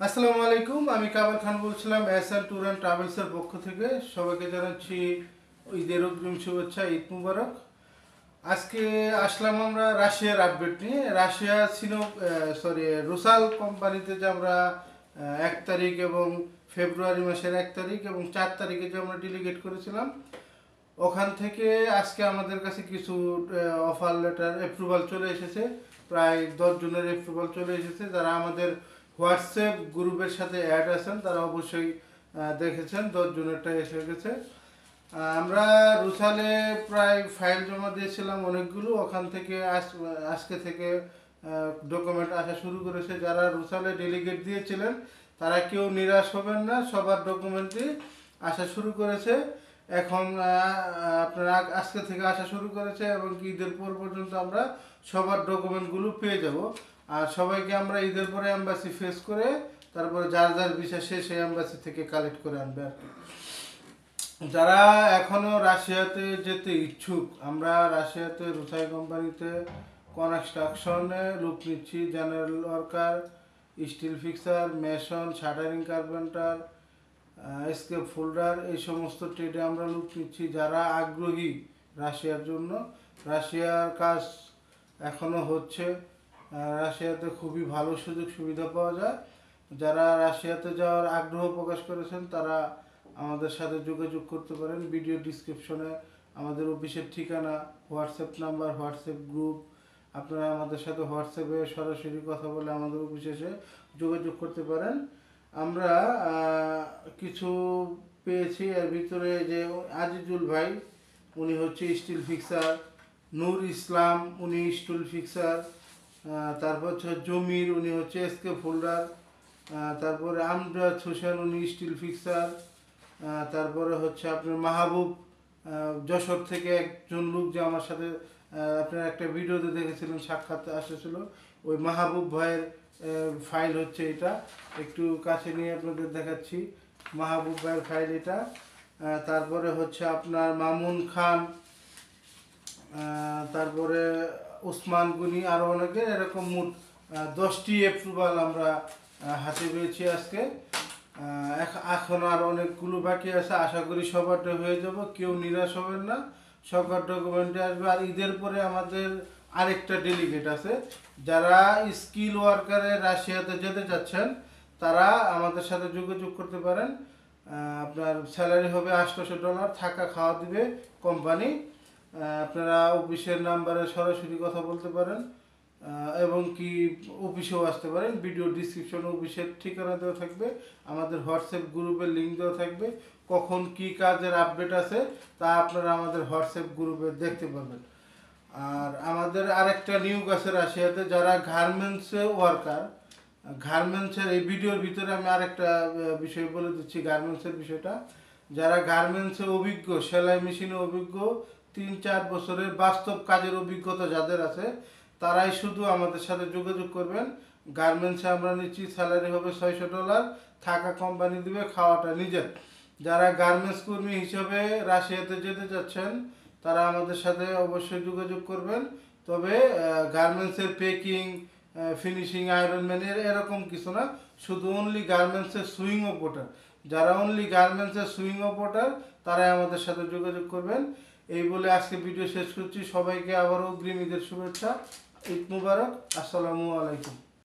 আসসালামু আলাইকুম, আমি কামাল খান বলছিলাম এসএন ট্যুর অ্যান্ড ট্রাভেলসের পক্ষ থেকে। সবাইকে জানাচ্ছি ঈদের অগ্রিম শুভেচ্ছা, ঈদ মুবারক। আজকে আসলাম আমরা রাশিয়ার আপডেট নিয়ে। রাশিয়া রুসাল কোম্পানিতে যে আমরা 1 তারিখ এবং ফেব্রুয়ারি মাসের 1 তারিখ এবং 4 তারিখে যে আমরা ডেলিগেট করেছিলাম, ওখান থেকে আজকে আমাদের কাছে কিছু অফার লেটার অ্যাপ্রুভাল চলে এসেছে। প্রায় 10 জনের অ্যাপ্রুভাল চলে এসেছে। যারা আমাদের হোয়াটসঅ্যাপ গ্রুপের সাথে অ্যাড আছেন তারা অবশ্যই দেখেছেন 10 জনেরটা এসে গেছে। আমরা রুসালে প্রায় ফাইল জমা দিয়েছিলাম অনেকগুলো, ওখান থেকে আজকে থেকে ডকুমেন্ট আসা শুরু করেছে। যারা রুসালে ডেলিগেট দিয়েছিলেন তারা কেউ নিরাশ হবেন না, সবার ডকুমেন্টই আসা শুরু করেছে। এখন আপনারা আজকে থেকে আসা শুরু করেছে এবং ঈদের পর পর্যন্ত আমরা সবার ডকুমেন্টগুলো পেয়ে যাব। আর সবাইকে আমরা ঈদের পরে এম্বাসি ফেস করে তারপরে যার যার ভিসা শেষ সেই এম্বাসি থেকে কালেক্ট করে আনবে আর কি। যারা এখনো রাশিয়াতে যেতে ইচ্ছুক, আমরা রাশিয়াতে রুসাই কোম্পানিতে কনস্ট্রাকশনে লোক নিচ্ছি। General worker, steel fixer, mason, shuttering carpenter, scaffolder, এই সমস্ত ট্রেডে আমরা লোক নিচ্ছি। যারা আগ্রহী রাশিয়ার জন্য, রাশিয়ার কাজ এখনও হচ্ছে। রাশিয়াতে খুবই ভালো সুযোগ সুবিধা পাওয়া যায়। যারা রাশিয়াতে যাওয়ার আগ্রহ প্রকাশ করেছেন তারা আমাদের সাথে যোগাযোগ করতে পারেন। ভিডিও ডিসক্রিপশনে আমাদের অফিসের ঠিকানা, হোয়াটসঅ্যাপ নাম্বার, হোয়াটসঅ্যাপ গ্রুপ, আপনারা আমাদের সাথে হোয়াটসঅ্যাপে সরাসরি কথা বলে আমাদের অফিসে এসে যোগাযোগ করতে পারেন। আমরা কিছু পেয়েছি, এর ভিতরে যে আজিজুল ভাই, উনি হচ্ছে স্টিল ফিক্সার। নূর ইসলাম, উনি স্টিল ফিক্সার। তারপর হচ্ছে জমির, উনি হচ্ছে এসকে ফোল্ডার। তারপরে আমজাদ হোসেন, উনি স্টিল ফিক্সার। তারপরে হচ্ছে আপনার মাহবুব, যশোর থেকে একজন লোক যে আমার সাথে আপনার একটা ভিডিওতে দেখেছিলেন, সাক্ষাৎ আসেছিল, ওই মাহবুব ভাইয়ের ফাইল হচ্ছে এটা। একটু কাছে নিয়ে আপনাদের দেখাচ্ছি, মাহবুব ভাইয়ের ফাইল এটা। তারপরে হচ্ছে আপনার মামুন খান, তারপরে ওসমান গনি, আরও অনেকে, এরকম মোট 10টি অ্যাপ্রুভাল আমরা হাতে পেয়েছি আজকে। এখন আর অনেকগুলো বাকি আছে, আশা করি সবারটা হয়ে যাব। কেউ নিরাশ হবেন না, সবার ডকুমেন্টে আসবে। আর ঈদের পরে আমাদের আরেকটা ডেলিগেট আছে। যারা স্কিল ওয়ার্কারে রাশিয়াতে যেতে চাচ্ছেন তারা আমাদের সাথে যোগাযোগ করতে পারেন। আপনার স্যালারি হবে $800, থাকা খাওয়া দিবে কোম্পানি। আপনারা অফিসের নাম্বারে সরাসরি কথা বলতে পারেন এবং কি অফিসেও আসতে পারেন। ভিডিও ডিসক্রিপশনে অফিসের ঠিকানা দেওয়া থাকবে, আমাদের হোয়াটসঅ্যাপ গ্রুপের লিঙ্ক দেওয়া থাকবে। কখন কি কাজের আপডেট আছে তা আপনারা আমাদের হোয়াটসঅ্যাপ গ্রুপে দেখতে পাবেন। আর আমাদের আরেকটা নিয়োগ আছে রাশিয়াতে, যারা গার্মেন্টসে ওয়ার্কার। গার্মেন্টসের এই ভিডিওর ভিতরে আমি আরেকটা বিষয় বলে দিচ্ছি, গার্মেন্টসের বিষয়টা। যারা গার্মেন্টসে অভিজ্ঞ, সেলাই মেশিনে অভিজ্ঞ, 3-4 বছরের বাস্তব কাজের অভিজ্ঞতা যাদের আছে তারাই শুধু আমাদের সাথে যোগাযোগ করবেন। গার্মেন্টসে আমরা নিচ্ছি, স্যালারি হবে $600, থাকা কোম্পানি দিবে, খাওয়াটা নিজের। যারা গার্মেন্টস কর্মী হিসেবে রাশিয়াতে যেতে চাচ্ছেন তারা আমাদের সাথে অবশ্যই যোগাযোগ করবেন। তবে গার্মেন্টসের পেকিং, ফিনিশিং, আয়রন ম্যানের এরকম কিছু না, শুধু অনলি গার্মেন্টসের সুইং অপারেটর। যারা অনলি গার্মেন্টসের সুইং অপারেটর তারাই আমাদের সাথে যোগাযোগ করবেন। এই বলে আজকে ভিডিও শেষ করছি। সবাইকে আবারও অগ্রিম ঈদের শুভেচ্ছা, ঈদ মুবারক, আসসালামু আলাইকুম।